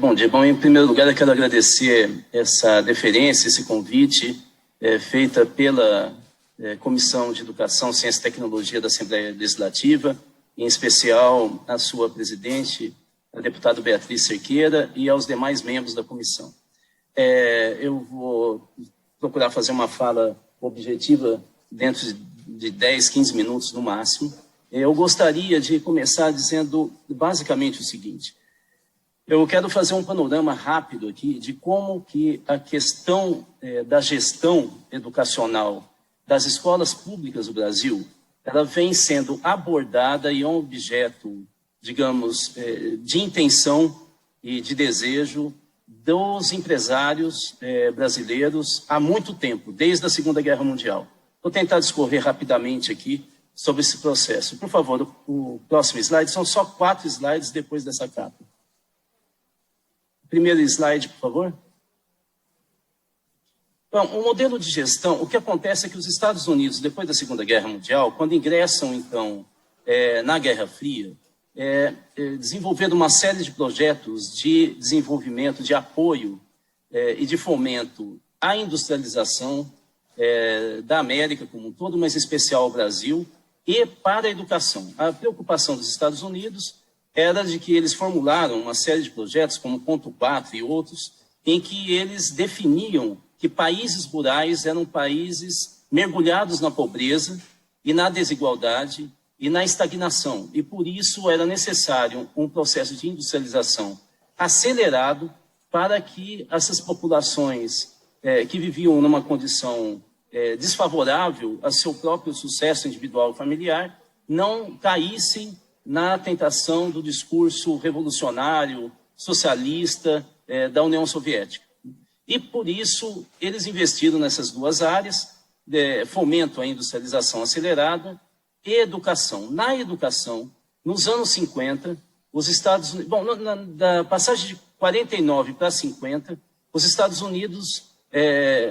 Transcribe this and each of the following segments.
Bom dia. Bom, em primeiro lugar, eu quero agradecer essa deferência, esse convite feita pela Comissão de Educação, Ciência e Tecnologia da Assembleia Legislativa, em especial a sua presidente, a deputada Beatriz Cerqueira, e aos demais membros da comissão. Eu vou procurar fazer uma fala objetiva dentro de 10, 15 minutos no máximo. Eu gostaria de começar dizendo basicamente o seguinte: eu quero fazer um panorama rápido aqui de como que a questão da gestão educacional das escolas públicas do Brasil, ela vem sendo abordada e é um objeto, digamos, de intenção e de desejo dos empresários brasileiros há muito tempo, desde a Segunda Guerra Mundial. Vou tentar discorrer rapidamente aqui sobre esse processo. Por favor, o próximo slide, são só 4 slides depois dessa capa. Primeiro slide, por favor. Bom, o modelo de gestão, o que acontece é que os Estados Unidos, depois da Segunda Guerra Mundial, quando ingressam, então, na Guerra Fria, desenvolveram uma série de projetos de desenvolvimento, de apoio e de fomento à industrialização da América como um todo, mas em especial ao Brasil, e para a educação. A preocupação dos Estados Unidos era de que eles formularam uma série de projetos, como Ponto 4 e outros, em que eles definiam que países rurais eram países mergulhados na pobreza e na desigualdade e na estagnação. E por isso era necessário um processo de industrialização acelerado para que essas populações que viviam numa condição desfavorável a seu próprio sucesso individual e familiar não caíssem na tentação do discurso revolucionário, socialista da União Soviética. E, por isso, eles investiram nessas duas áreas, fomento à industrialização acelerada e educação. Na educação, nos anos 50, os Estados Unidos... Bom, da passagem de 49 para 50, os Estados Unidos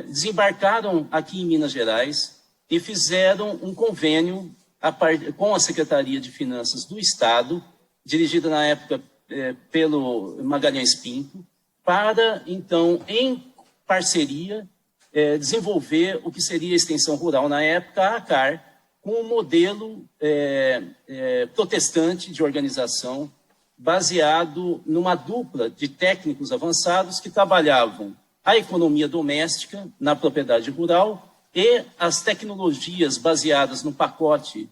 desembarcaram aqui em Minas Gerais e fizeram um convênio com a Secretaria de Finanças do Estado, dirigida na época pelo Magalhães Pinto, para, então, em parceria, desenvolver o que seria a extensão rural na época, a ACAR, com um modelo protestante de organização, baseado numa dupla de técnicos avançados que trabalhavam a economia doméstica na propriedade rural e as tecnologias baseadas no pacote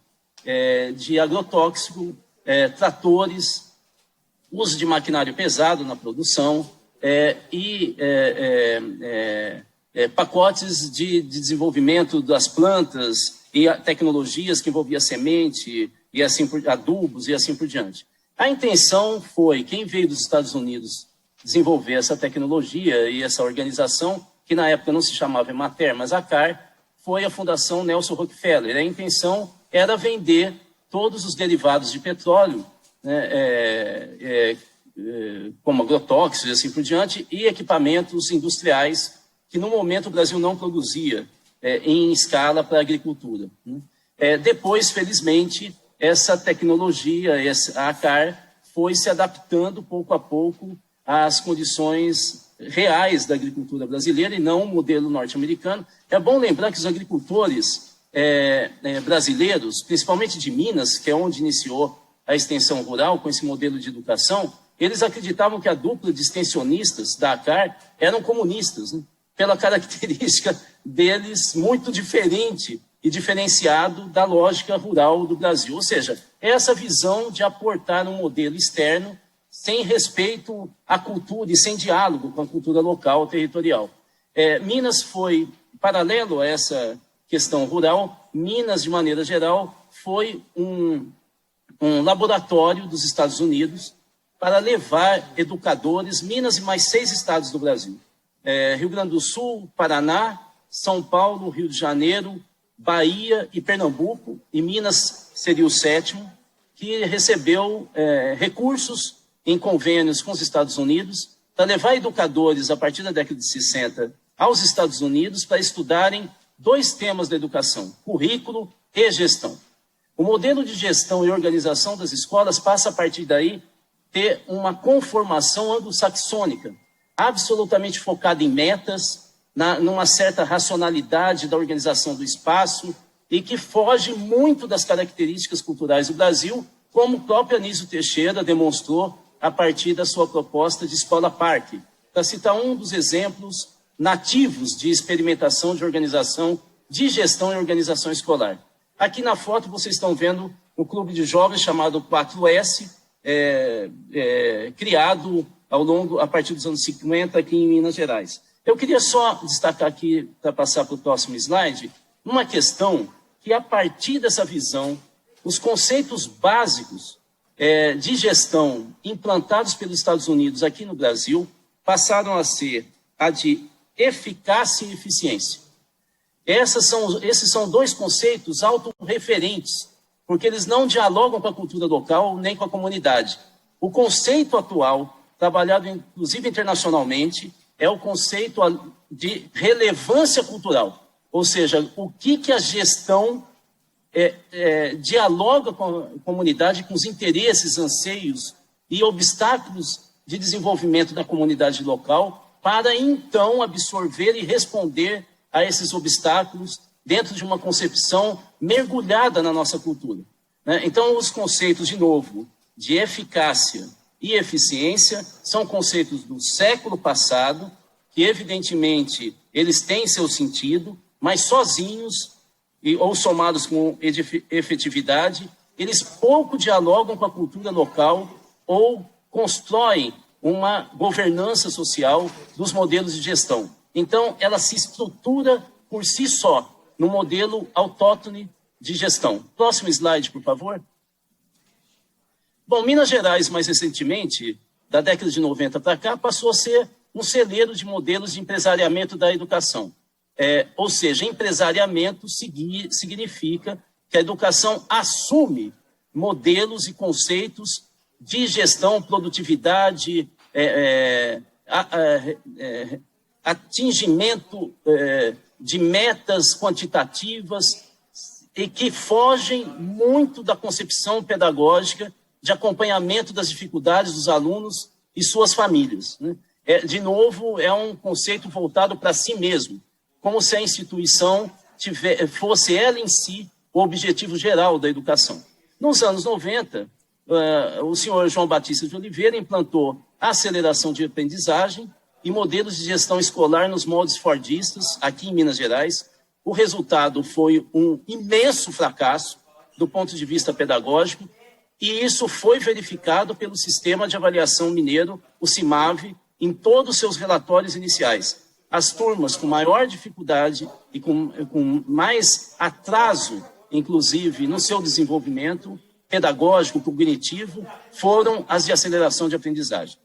de agrotóxico, tratores, uso de maquinário pesado na produção e pacotes de desenvolvimento das plantas e tecnologias que envolvia semente e assim adubos e assim por diante. A intenção foi, quem veio dos Estados Unidos desenvolver essa tecnologia e essa organização, que na época não se chamava Emater, mas ACAR, foi a Fundação Nelson Rockefeller. A intenção era vender todos os derivados de petróleo, né, como agrotóxicos e assim por diante, e equipamentos industriais que no momento o Brasil não produzia em escala para a agricultura. Depois, felizmente, essa tecnologia, a ACAR, foi se adaptando pouco a pouco às condições reais da agricultura brasileira e não o modelo norte-americano. É bom lembrar que os agricultores brasileiros, principalmente de Minas, que é onde iniciou a extensão rural com esse modelo de educação, eles acreditavam que a dupla de extensionistas da ACAR eram comunistas, né? Pela característica deles muito diferente e diferenciado da lógica rural do Brasil. Ou seja, essa visão de aportar um modelo externo sem respeito à cultura e sem diálogo com a cultura local, territorial. Minas foi, paralelo a essa questão rural, Minas, de maneira geral, foi um laboratório dos Estados Unidos para levar educadores, Minas e mais 6 estados do Brasil. Rio Grande do Sul, Paraná, São Paulo, Rio de Janeiro, Bahia e Pernambuco, e Minas seria o 7º, que recebeu recursos em convênios com os Estados Unidos para levar educadores a partir da década de 60 aos Estados Unidos para estudarem 2 temas da educação, currículo e gestão. O modelo de gestão e organização das escolas passa a partir daí ter uma conformação anglo-saxônica, absolutamente focada em metas, numa certa racionalidade da organização do espaço e que foge muito das características culturais do Brasil, como o próprio Anísio Teixeira demonstrou a partir da sua proposta de escola-parque, para citar um dos exemplos nativos de experimentação de organização, de gestão e organização escolar. Aqui na foto vocês estão vendo um clube de jovens chamado 4S, criado a partir dos anos 50 aqui em Minas Gerais. Eu queria só destacar aqui, para passar para o próximo slide, uma questão que, a partir dessa visão, os conceitos básicos de gestão implantados pelos Estados Unidos aqui no Brasil passaram a ser a de eficácia e eficiência. Esses são dois conceitos autorreferentes, porque eles não dialogam com a cultura local nem com a comunidade. O conceito atual, trabalhado inclusive internacionalmente, é o conceito de relevância cultural, ou seja, o que a gestão dialoga com a comunidade, com os interesses, anseios e obstáculos de desenvolvimento da comunidade local, para então absorver e responder a esses obstáculos dentro de uma concepção mergulhada na nossa cultura, né? Então, os conceitos, de novo, de eficácia e eficiência são conceitos do século passado, que evidentemente eles têm seu sentido, mas sozinhos ou somados com efetividade, eles pouco dialogam com a cultura local ou constroem uma governança social dos modelos de gestão. Então, ela se estrutura por si só, no modelo autóctone de gestão. Próximo slide, por favor. Bom, Minas Gerais, mais recentemente, da década de 90 para cá, passou a ser um celeiro de modelos de empresariamento da educação. Ou seja, empresariamento significa que a educação assume modelos e conceitos de gestão, produtividade, atingimento de metas quantitativas e que fogem muito da concepção pedagógica de acompanhamento das dificuldades dos alunos e suas famílias, né? De novo, é um conceito voltado para si mesmo, como se a instituição fosse ela em si o objetivo geral da educação. Nos anos 90, o senhor João Batista de Oliveira implantou a aceleração de aprendizagem e modelos de gestão escolar nos moldes fordistas, aqui em Minas Gerais. O resultado foi um imenso fracasso do ponto de vista pedagógico, e isso foi verificado pelo Sistema de Avaliação Mineiro, o CIMAV, em todos os seus relatórios iniciais. As turmas com maior dificuldade e com mais atraso, inclusive, no seu desenvolvimento pedagógico, cognitivo, foram as de aceleração de aprendizagem.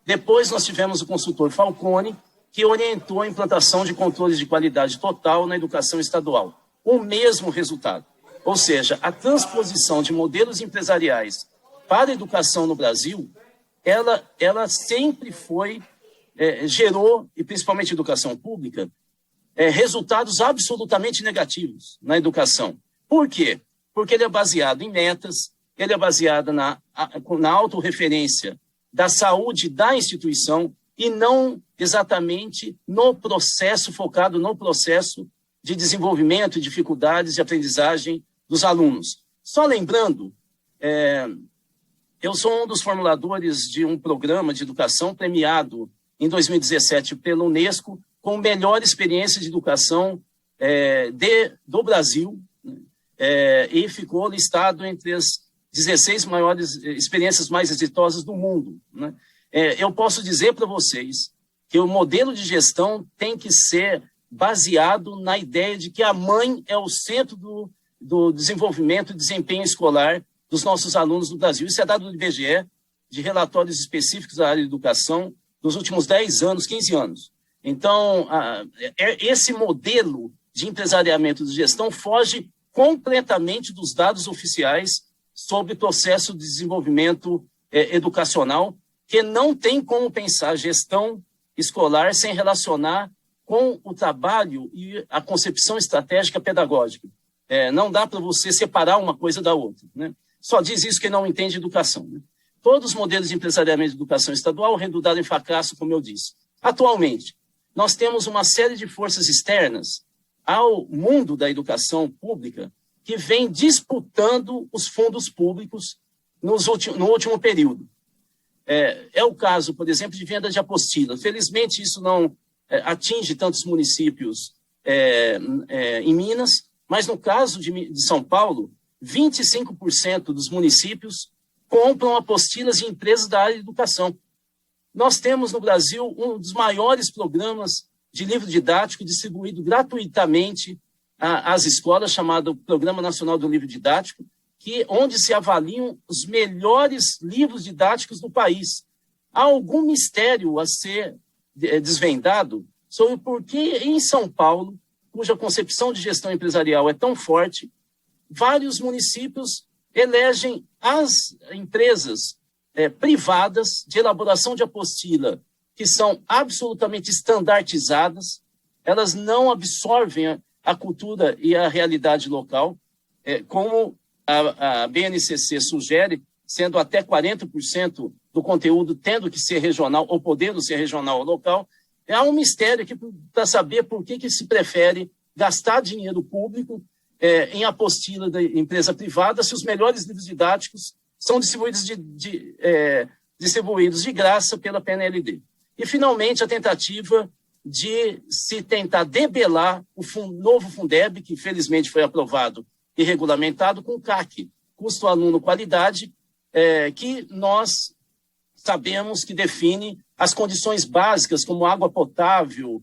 Depois nós tivemos o consultor Falcone, que orientou a implantação de controles de qualidade total na educação estadual. O mesmo resultado. Ou seja, a transposição de modelos empresariais para a educação no Brasil, ela sempre gerou, e principalmente educação pública, resultados absolutamente negativos na educação. Por quê? Porque ele é baseado em metas, ele é baseado na autorreferência da saúde da instituição e não exatamente no processo, focado no processo de desenvolvimento e dificuldades de aprendizagem dos alunos. Só lembrando, eu sou um dos formuladores de um programa de educação premiado em 2017 pela Unesco com melhor experiência de educação do Brasil, e ficou listado entre as 16 maiores experiências mais exitosas do mundo, né? Eu posso dizer para vocês que o modelo de gestão tem que ser baseado na ideia de que a mãe é o centro do desenvolvimento e desempenho escolar dos nossos alunos do Brasil. Isso é dado do IBGE, de relatórios específicos da área de educação, dos últimos 10 anos, 15 anos. Então, esse modelo de empresariamento de gestão foge completamente dos dados oficiais sobre o processo de desenvolvimento educacional, que não tem como pensar gestão escolar sem relacionar com o trabalho e a concepção estratégica pedagógica. Não dá para você separar uma coisa da outra, né? Só diz isso quem não entende educação, né? Todos os modelos de empresariamento de educação estadual redundaram em fracasso, como eu disse. Atualmente, nós temos uma série de forças externas ao mundo da educação pública que vem disputando os fundos públicos no último período. É o caso, por exemplo, de venda de apostila. Felizmente, isso não atinge tantos municípios em Minas, mas no caso de São Paulo, 25% dos municípios compram apostilas de empresas da área de educação. Nós temos no Brasil um dos maiores programas de livro didático distribuído gratuitamente às escolas, chamado Programa Nacional do Livro Didático, onde se avaliam os melhores livros didáticos do país. Há algum mistério a ser desvendado sobre por que em São Paulo, cuja concepção de gestão empresarial é tão forte, vários municípios elegem as empresas privadas de elaboração de apostila, que são absolutamente estandartizadas, elas não absorvem a cultura e a realidade local, como a BNCC sugere, sendo até 40% do conteúdo tendo que ser regional ou podendo ser regional ou local. Há um mistério aqui para saber por que se prefere gastar dinheiro público em apostila da empresa privada se os melhores livros didáticos são distribuídos de graça pela PNLD. E, finalmente, a tentativa de se tentar debelar o novo Fundeb, que infelizmente foi aprovado e regulamentado, com o CAC, custo aluno qualidade, que nós sabemos que define as condições básicas, como água potável,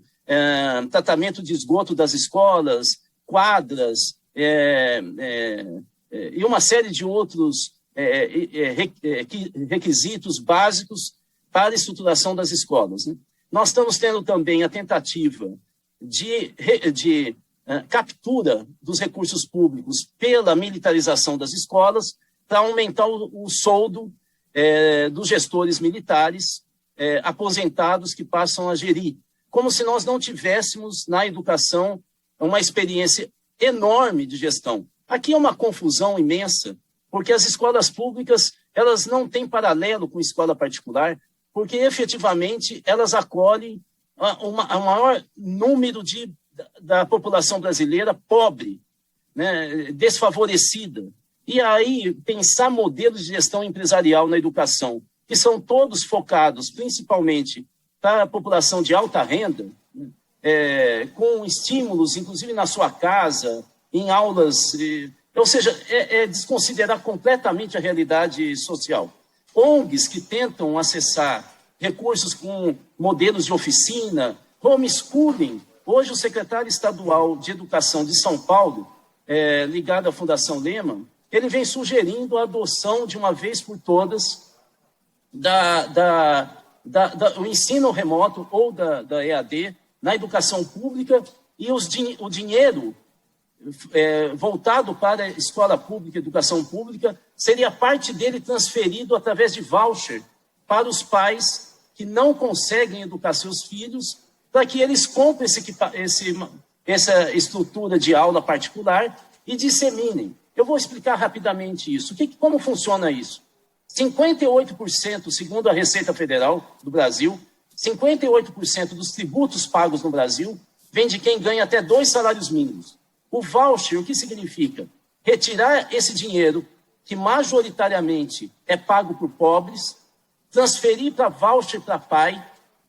tratamento de esgoto das escolas, quadras, e uma série de outros requisitos básicos para a estruturação das escolas, né? Nós estamos tendo também a tentativa de captura dos recursos públicos pela militarização das escolas para aumentar o soldo dos gestores militares aposentados que passam a gerir, como se nós não tivéssemos na educação uma experiência enorme de gestão. Aqui é uma confusão imensa, porque as escolas públicas elas não têm paralelo com escola particular, porque efetivamente elas acolhem o maior número da população brasileira pobre, né, desfavorecida. E aí pensar modelos de gestão empresarial na educação, que são todos focados principalmente para a população de alta renda, com estímulos, inclusive na sua casa, em aulas, ou seja, desconsiderar completamente a realidade social. ONGs que tentam acessar recursos com modelos de oficina, homeschooling. Hoje o secretário estadual de Educação de São Paulo, ligado à Fundação Lehman, ele vem sugerindo a adoção de uma vez por todas o ensino remoto ou da EAD na educação pública e o dinheiro voltado para a escola pública, educação pública, seria parte dele transferido através de voucher para os pais que não conseguem educar seus filhos, para que eles comprem essa estrutura de aula particular e disseminem. Eu vou explicar rapidamente isso. Como funciona isso? 58%, segundo a Receita Federal do Brasil, 58% dos tributos pagos no Brasil vem de quem ganha até 2 salários mínimos. O voucher, o que significa? Retirar esse dinheiro, que majoritariamente é pago por pobres, transferir para voucher para pai,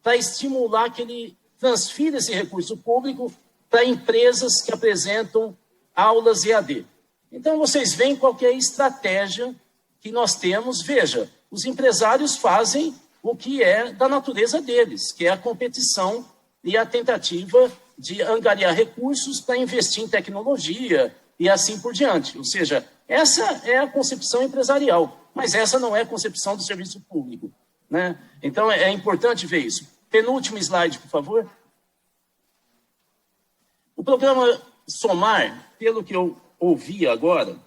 para estimular que ele transfira esse recurso público para empresas que apresentam aulas EAD. Então, vocês veem qual que é a estratégia que nós temos. Veja, os empresários fazem o que é da natureza deles, que é a competição e a tentativa de angariar recursos para investir em tecnologia e assim por diante. Ou seja, essa é a concepção empresarial, mas essa não é a concepção do serviço público, né? Então, é importante ver isso. Penúltimo slide, por favor. O programa Somar, pelo que eu ouvi agora,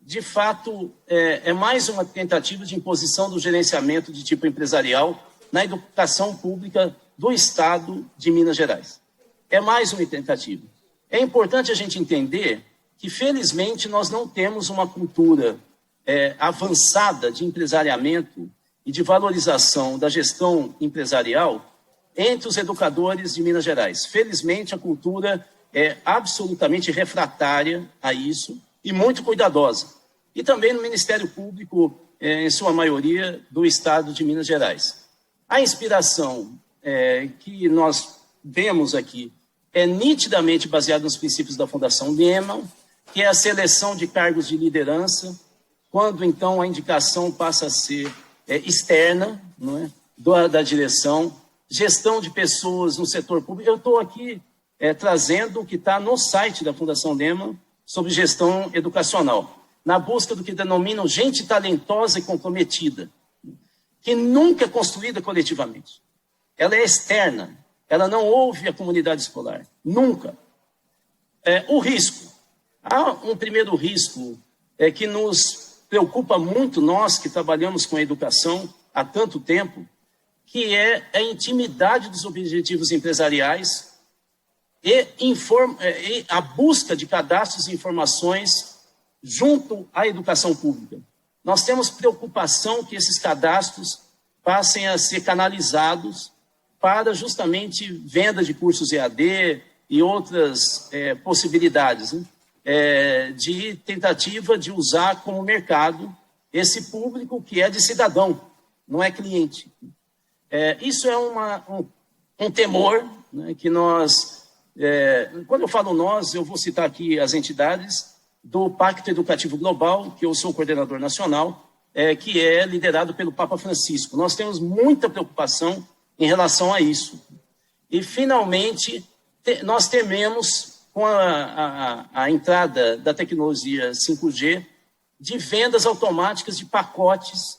de fato, é mais uma tentativa de imposição do gerenciamento de tipo empresarial na educação pública do Estado de Minas Gerais. É mais uma tentativa. É importante a gente entender que, felizmente, nós não temos uma cultura avançada de empresariamento e de valorização da gestão empresarial entre os educadores de Minas Gerais. Felizmente, a cultura é absolutamente refratária a isso e muito cuidadosa. E também no Ministério Público, em sua maioria, do Estado de Minas Gerais. A inspiração que nós vemos aqui é nitidamente baseada nos princípios da Fundação Lehman, que é a seleção de cargos de liderança, quando então a indicação passa a ser externa, não é? Da direção, gestão de pessoas no setor público. Eu estou aqui trazendo o que está no site da Fundação Lehman sobre gestão educacional, na busca do que denominam gente talentosa e comprometida, que nunca é construída coletivamente. Ela é externa, ela não ouve a comunidade escolar, nunca. O risco. Há um primeiro risco que nos preocupa muito, nós que trabalhamos com a educação há tanto tempo, que é a intimidade dos objetivos empresariais e a busca de cadastros e informações junto à educação pública. Nós temos preocupação que esses cadastros passem a ser canalizados para justamente venda de cursos EAD e outras possibilidades, né? De tentativa de usar como mercado esse público que é de cidadão, não é cliente. Isso é um temor, né, que nós... quando eu falo nós, eu vou citar aqui as entidades do Pacto Educativo Global, que eu sou coordenador nacional, que é liderado pelo Papa Francisco. Nós temos muita preocupação em relação a isso. E, finalmente, nós tememos, com a entrada da tecnologia 5G, de vendas automáticas de pacotes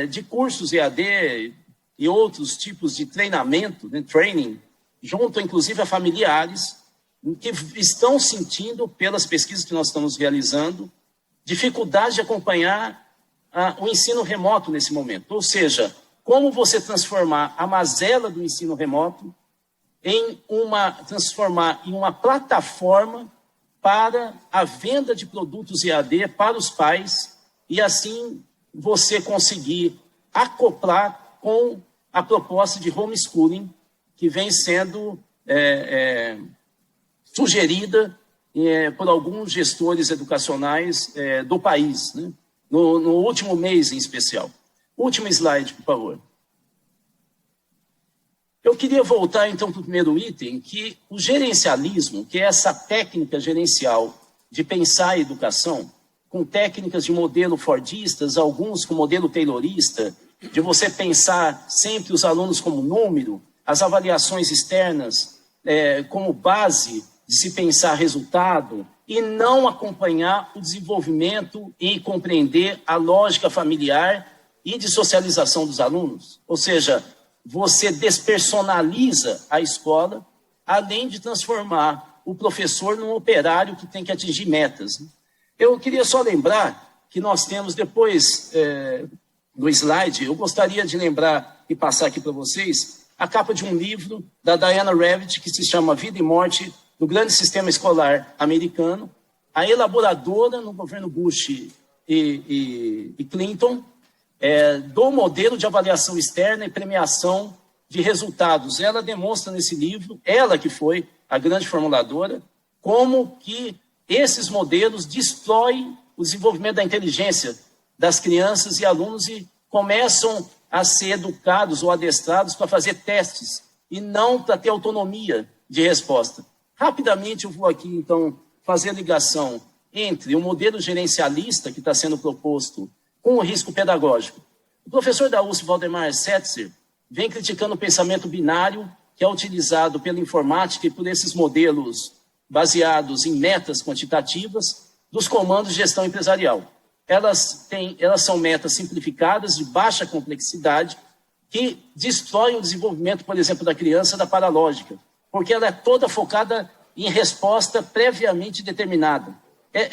de cursos EAD e outros tipos de treinamento, né, training, junto, inclusive, a familiares, que estão sentindo, pelas pesquisas que nós estamos realizando, dificuldade de acompanhar o ensino remoto nesse momento. Ou seja, como você transformar a mazela do ensino remoto transformar em uma plataforma para a venda de produtos EAD para os pais e assim você conseguir acoplar com a proposta de homeschooling que vem sendo sugerida por alguns gestores educacionais do país, né? No último mês em especial. Último slide, por favor. Eu queria voltar, então, para o primeiro item, que o gerencialismo, que é essa técnica gerencial de pensar a educação, com técnicas de modelo fordistas, alguns com modelo taylorista, de você pensar sempre os alunos como número, as avaliações externas como base de se pensar resultado, e não acompanhar o desenvolvimento e compreender a lógica familiar e de socialização dos alunos. Ou seja, você despersonaliza a escola, além de transformar o professor num operário que tem que atingir metas. Eu queria só lembrar que nós temos, depois do slide, eu gostaria de lembrar e passar aqui para vocês a capa de um livro da Diana Ravitch, que se chama Vida e Morte do Grande Sistema Escolar Americano, a elaboradora no governo Bush e Clinton, do modelo de avaliação externa e premiação de resultados. Ela demonstra nesse livro, ela que foi a grande formuladora, como que esses modelos destroem o desenvolvimento da inteligência das crianças e alunos e começam a ser educados ou adestrados para fazer testes e não para ter autonomia de resposta. Rapidamente eu vou aqui, então, fazer a ligação entre o modelo gerencialista que está sendo proposto com o risco pedagógico. O professor da USP, Valdemar Setzer, vem criticando o pensamento binário que é utilizado pela informática e por esses modelos baseados em metas quantitativas dos comandos de gestão empresarial. Elas são metas simplificadas, de baixa complexidade, que destroem o desenvolvimento, por exemplo, da criança da paralógica, porque ela é toda focada em resposta previamente determinada.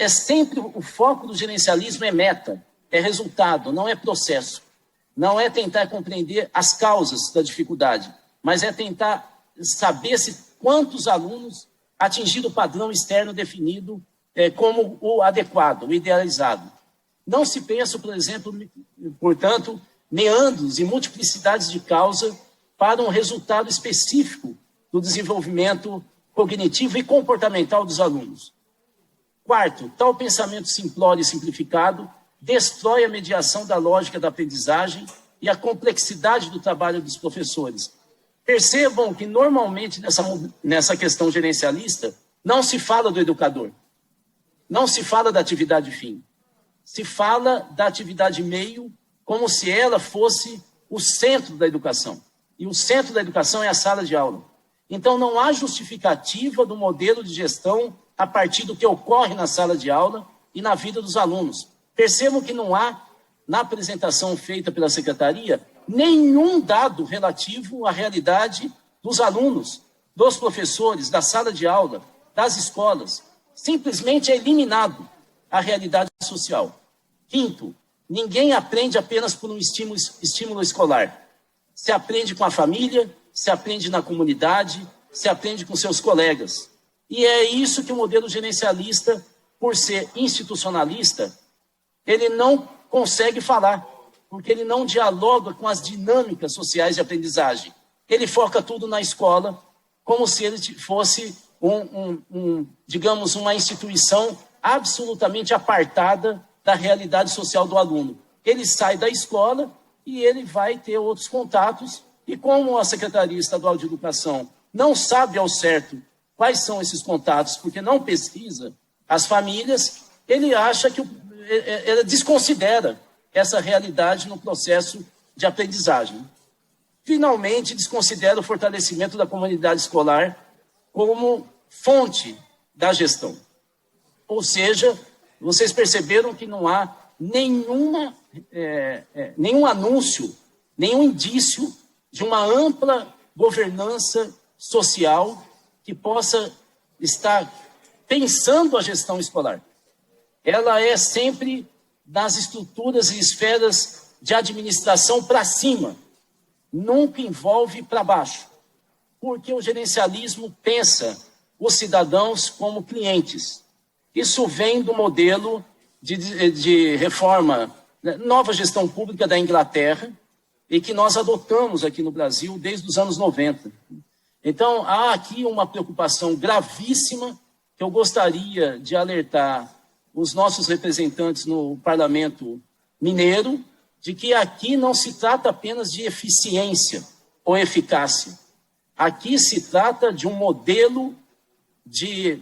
Sempre o foco do gerencialismo é meta, é resultado, não é processo. Não é tentar compreender as causas da dificuldade, mas é tentar saber quantos alunos atingiram o padrão externo definido como o adequado, o idealizado. Não se pensa, por exemplo, portanto, meandros e multiplicidades de causa para um resultado específico do desenvolvimento cognitivo e comportamental dos alunos. Quarto, tal pensamento simplório e simplificado destrói a mediação da lógica da aprendizagem e a complexidade do trabalho dos professores. Percebam que, normalmente, nessa questão gerencialista, não se fala do educador, não se fala da atividade fim, se fala da atividade meio como se ela fosse o centro da educação. E o centro da educação é a sala de aula. Então, não há justificativa do modelo de gestão a partir do que ocorre na sala de aula e na vida dos alunos. Percebam que não há, na apresentação feita pela secretaria, nenhum dado relativo à realidade dos alunos, dos professores, da sala de aula, das escolas. Simplesmente é eliminado a realidade social. Quinto, ninguém aprende apenas por um estímulo escolar. Se aprende com a família, se aprende na comunidade, se aprende com seus colegas. E é isso que o modelo gerencialista, por ser institucionalista, ele não consegue falar, porque ele não dialoga com as dinâmicas sociais de aprendizagem. Ele foca tudo na escola, como se ele fosse digamos, uma instituição absolutamente apartada da realidade social do aluno. Ele sai da escola e ele vai ter outros contatos, e como a Secretaria Estadual de Educação não sabe ao certo quais são esses contatos, porque não pesquisa as famílias, ele acha que ele desconsidera essa realidade no processo de aprendizagem. Finalmente, desconsidera o fortalecimento da comunidade escolar como fonte da gestão. Ou seja, vocês perceberam que não há nenhum anúncio, nenhum indício de uma ampla governança social que possa estar pensando a gestão escolar. Ela é sempre nas estruturas e esferas de administração para cima, nunca envolve para baixo, porque o gerencialismo pensa os cidadãos como clientes. Isso vem do modelo de reforma, nova gestão pública da Inglaterra, e que nós adotamos aqui no Brasil desde os anos 90. Então, há aqui uma preocupação gravíssima que eu gostaria de alertar os nossos representantes no Parlamento Mineiro, de que aqui não se trata apenas de eficiência ou eficácia. Aqui se trata de um modelo de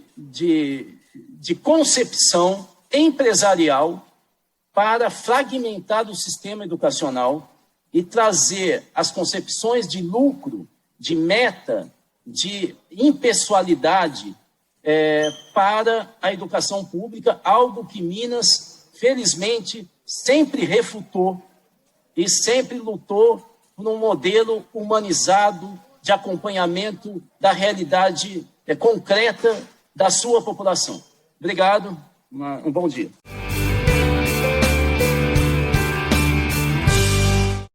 concepção empresarial para fragmentar o sistema educacional e trazer as concepções de lucro, de meta, de impessoalidade para a educação pública, algo que Minas, felizmente, sempre refutou e sempre lutou por um modelo humanizado de acompanhamento da realidade concreta da sua população. Obrigado, um bom dia.